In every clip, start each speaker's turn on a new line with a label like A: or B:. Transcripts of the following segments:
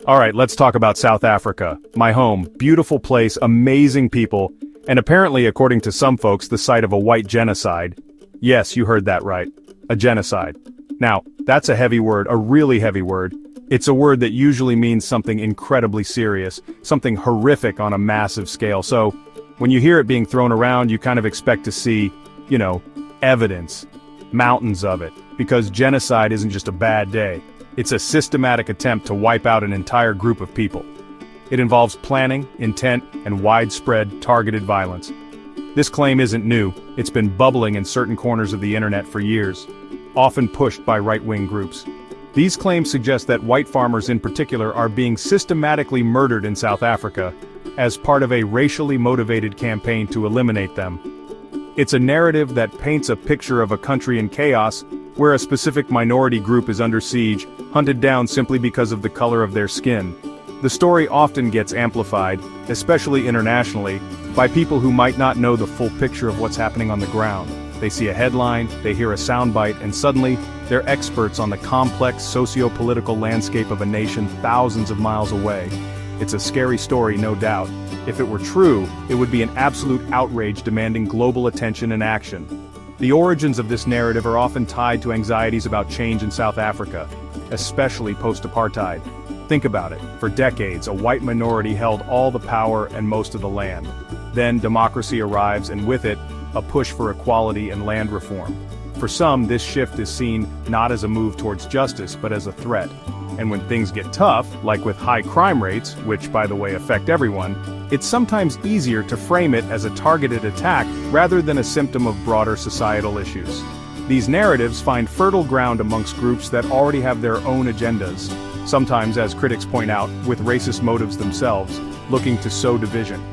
A: Alright, let's talk about South Africa. My home, beautiful place, amazing people, and apparently according to some folks the site of a white genocide. Yes, you heard that right. A genocide. Now, that's a heavy word, a really heavy word. It's a word that usually means something incredibly serious, something horrific on a massive scale. So, when you hear it being thrown around, you kind of expect to see, evidence. Mountains of it. Because genocide isn't just a bad day. It's a systematic attempt to wipe out an entire group of people. It involves planning, intent, and widespread, targeted violence. This claim isn't new. It's been bubbling in certain corners of the internet for years, often pushed by right-wing groups. These claims suggest that white farmers in particular are being systematically murdered in South Africa as part of a racially motivated campaign to eliminate them. It's a narrative that paints a picture of a country in chaos where a specific minority group is under siege, hunted down simply because of the color of their skin. The story often gets amplified, especially internationally, by people who might not know the full picture of what's happening on the ground. They see a headline, they hear a soundbite, and suddenly, they're experts on the complex socio-political landscape of a nation thousands of miles away. It's a scary story, no doubt. If it were true, it would be an absolute outrage demanding global attention and action. The origins of this narrative are often tied to anxieties about change in South Africa, especially post-apartheid. Think about it. For decades, a white minority held all the power and most of the land. Then democracy arrives, and with it, a push for equality and land reform. For some, this shift is seen not as a move towards justice, but as a threat. And when things get tough, like with high crime rates, which by the way affect everyone, it's sometimes easier to frame it as a targeted attack rather than a symptom of broader societal issues. These narratives find fertile ground amongst groups that already have their own agendas, sometimes, as critics point out, with racist motives themselves, looking to sow division.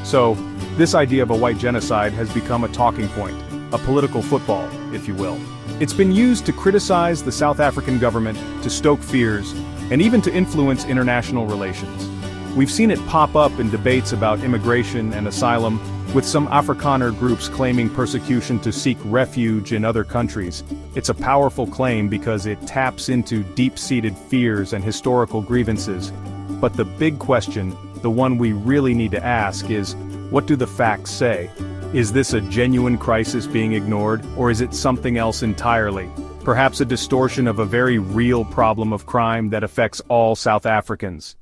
A: So, this idea of a white genocide has become a talking point, a political football, if you will. It's been used to criticize the South African government, to stoke fears, and even to influence international relations. We've seen it pop up in debates about immigration and asylum, with some Afrikaner groups claiming persecution to seek refuge in other countries. It's a powerful claim because it taps into deep-seated fears and historical grievances. But the big question, the one we really need to ask is, what do the facts say? Is this a genuine crisis being ignored, or is it something else entirely? Perhaps a distortion of a very real problem of crime that affects all South Africans.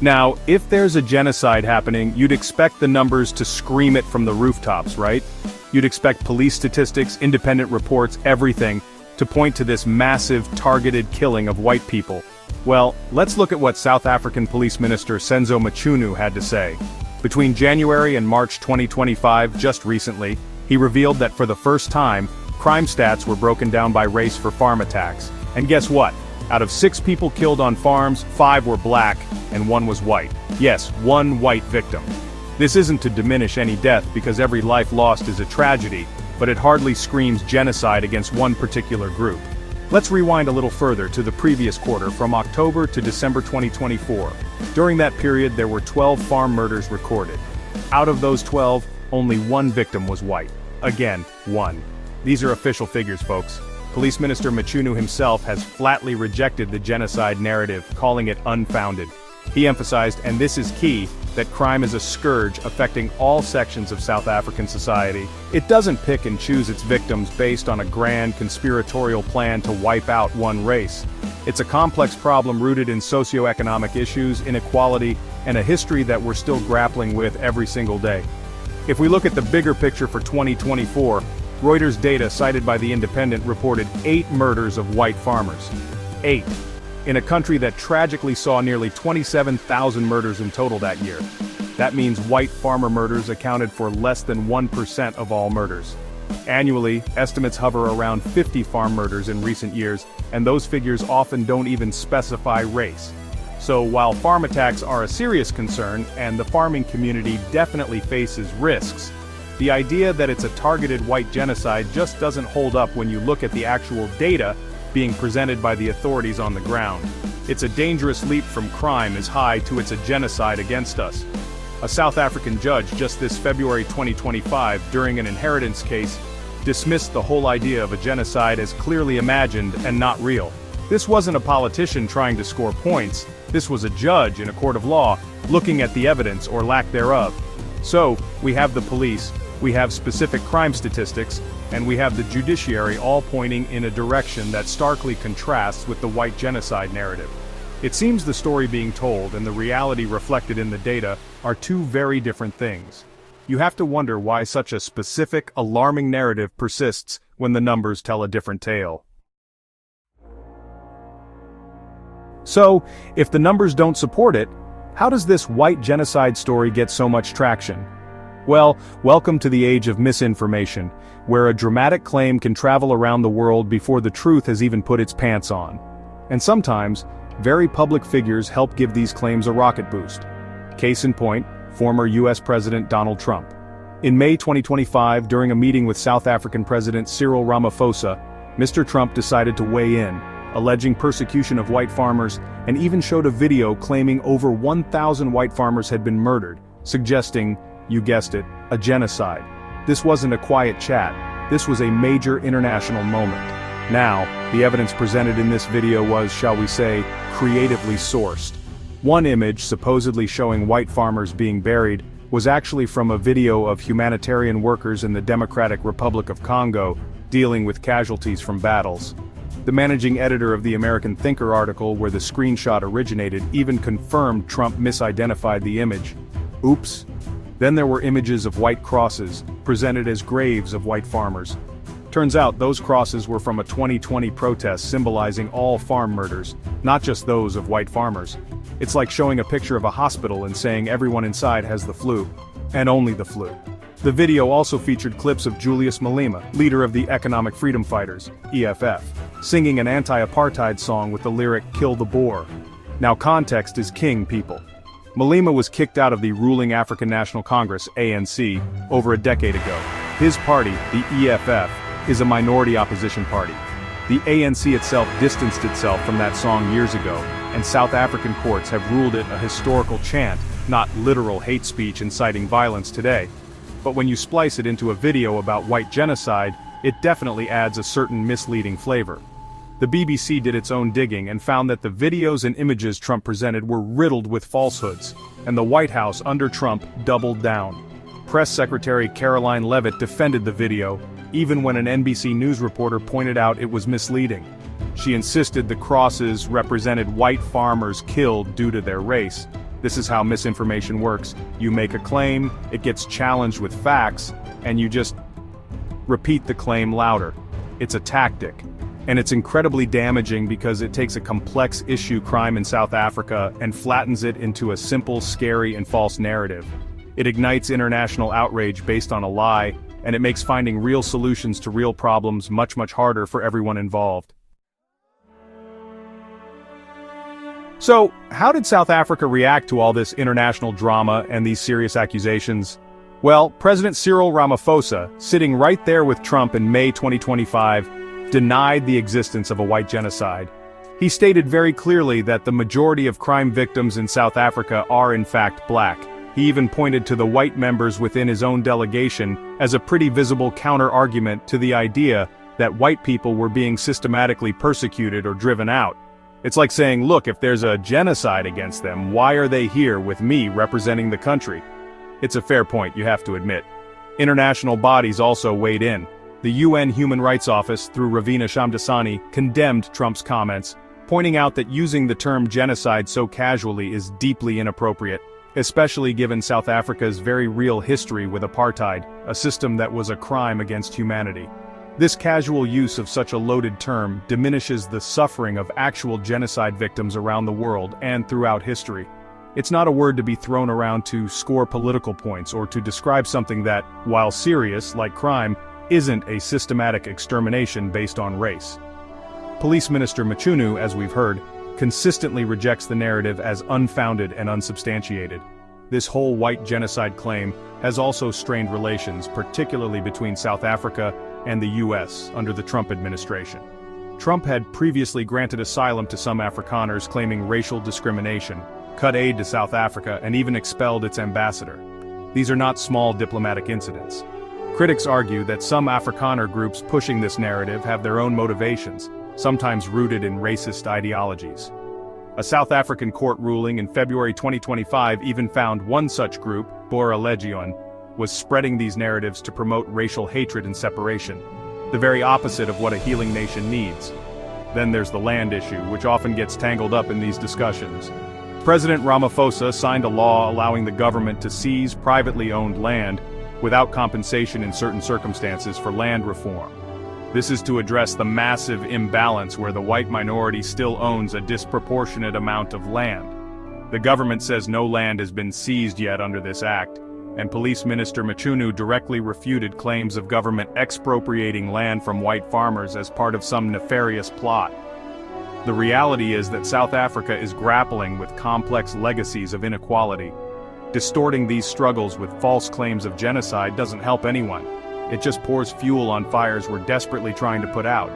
A: Now, if there's a genocide happening, you'd expect the numbers to scream it from the rooftops, right? You'd expect police statistics, independent reports, everything, to point to this massive, targeted killing of white people. Well, let's look at what South African Police Minister Senzo Mchunu had to say. Between January and March 2025, just recently, he revealed that for the first time, crime stats were broken down by race for farm attacks. And guess what? Out of 6 people killed on farms, 5 were black, and 1 was white. Yes, 1 white victim. This isn't to diminish any death because every life lost is a tragedy, but it hardly screams genocide against one particular group. Let's rewind a little further to the previous quarter, from October to December 2024. During that period, there were 12 farm murders recorded. Out of those 12, only 1 victim was white. Again, 1. These are official figures, folks. Police Minister Mchunu himself has flatly rejected the genocide narrative, calling it unfounded. He emphasized, and this is key, that crime is a scourge affecting all sections of South African society. It doesn't pick and choose its victims based on a grand conspiratorial plan to wipe out one race. It's a complex problem rooted in socioeconomic issues, inequality, and a history that we're still grappling with every single day. If we look at the bigger picture for 2024, Reuters data cited by The Independent reported 8 murders of white farmers. 8. In a country that tragically saw nearly 27,000 murders in total that year. That means white farmer murders accounted for less than 1% of all murders. Annually, estimates hover around 50 farm murders in recent years, and those figures often don't even specify race. So while farm attacks are a serious concern, and the farming community definitely faces risks, the idea that it's a targeted white genocide just doesn't hold up when you look at the actual data being presented by the authorities on the ground. It's a dangerous leap from crime as high to it's a genocide against us. A South African judge just this February 2025, during an inheritance case, dismissed the whole idea of a genocide as clearly imagined and not real. This wasn't a politician trying to score points, this was a judge in a court of law, looking at the evidence or lack thereof. So, we have the police, we have specific crime statistics, and we have the judiciary all pointing in a direction that starkly contrasts with the white genocide narrative. It seems the story being told and the reality reflected in the data are two very different things. You have to wonder why such a specific, alarming narrative persists when the numbers tell a different tale. So, if the numbers don't support it, how does this white genocide story get so much traction? Well, welcome to the age of misinformation, where a dramatic claim can travel around the world before the truth has even put its pants on. And sometimes, very public figures help give these claims a rocket boost. Case in point, former US President Donald Trump. In May 2025, during a meeting with South African President Cyril Ramaphosa, Mr. Trump decided to weigh in, alleging persecution of white farmers, and even showed a video claiming over 1,000 white farmers had been murdered, suggesting, you guessed it, a genocide. This wasn't a quiet chat, this was a major international moment. Now, the evidence presented in this video was, shall we say, creatively sourced. One image, supposedly showing white farmers being buried, was actually from a video of humanitarian workers in the Democratic Republic of Congo, dealing with casualties from battles. The managing editor of the American Thinker article where the screenshot originated even confirmed Trump misidentified the image. Oops. Then there were images of white crosses, presented as graves of white farmers. Turns out those crosses were from a 2020 protest symbolizing all farm murders, not just those of white farmers. It's like showing a picture of a hospital and saying everyone inside has the flu. And only the flu. The video also featured clips of Julius Malema, leader of the Economic Freedom Fighters, EFF, singing an anti-apartheid song with the lyric, "Kill the Boer." Now context is king, people. Malema was kicked out of the ruling African National Congress, ANC, over a decade ago. His party, the EFF, is a minority opposition party. The ANC itself distanced itself from that song years ago, and South African courts have ruled it a historical chant, not literal hate speech inciting violence today. But when you splice it into a video about white genocide, it definitely adds a certain misleading flavor. The BBC did its own digging and found that the videos and images Trump presented were riddled with falsehoods, and the White House under Trump doubled down. Press Secretary Caroline Leavitt defended the video, even when an NBC News reporter pointed out it was misleading. She insisted the crosses represented white farmers killed due to their race. This is how misinformation works. You make a claim, it gets challenged with facts, and you just repeat the claim louder. It's a tactic. And it's incredibly damaging because it takes a complex issue, crime in South Africa, and flattens it into a simple, scary, and false narrative. It ignites international outrage based on a lie, and it makes finding real solutions to real problems much, much harder for everyone involved. So, how did South Africa react to all this international drama and these serious accusations? Well, President Cyril Ramaphosa, sitting right there with Trump in May 2025, denied the existence of a white genocide. He stated very clearly that the majority of crime victims in South Africa are in fact black. He even pointed to the white members within his own delegation as a pretty visible counter-argument to the idea that white people were being systematically persecuted or driven out. It's like saying, look, if there's a genocide against them, why are they here with me representing the country? It's a fair point, you have to admit. International bodies also weighed in. The UN Human Rights Office, through Ravina Shamdasani, condemned Trump's comments, pointing out that using the term genocide so casually is deeply inappropriate, especially given South Africa's very real history with apartheid, a system that was a crime against humanity. This casual use of such a loaded term diminishes the suffering of actual genocide victims around the world and throughout history. It's not a word to be thrown around to score political points or to describe something that, while serious, like crime, isn't a systematic extermination based on race. Police Minister Mchunu, as we've heard, consistently rejects the narrative as unfounded and unsubstantiated. This whole white genocide claim has also strained relations, particularly between South Africa and the US under the Trump administration. Trump had previously granted asylum to some Afrikaners claiming racial discrimination, cut aid to South Africa, and even expelled its ambassador. These are not small diplomatic incidents. Critics argue that some Afrikaner groups pushing this narrative have their own motivations, sometimes rooted in racist ideologies. A South African court ruling in February 2025 even found one such group, Bora Legion, was spreading these narratives to promote racial hatred and separation, the very opposite of what a healing nation needs. Then there's the land issue, which often gets tangled up in these discussions. President Ramaphosa signed a law allowing the government to seize privately owned land without compensation in certain circumstances for land reform. This is to address the massive imbalance where the white minority still owns a disproportionate amount of land. The government says no land has been seized yet under this act, and Police Minister Mchunu directly refuted claims of government expropriating land from white farmers as part of some nefarious plot. The reality is that South Africa is grappling with complex legacies of inequality. Distorting these struggles with false claims of genocide doesn't help anyone. It just pours fuel on fires we're desperately trying to put out.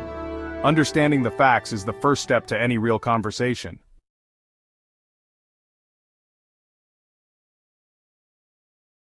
A: Understanding the facts is the first step to any real conversation.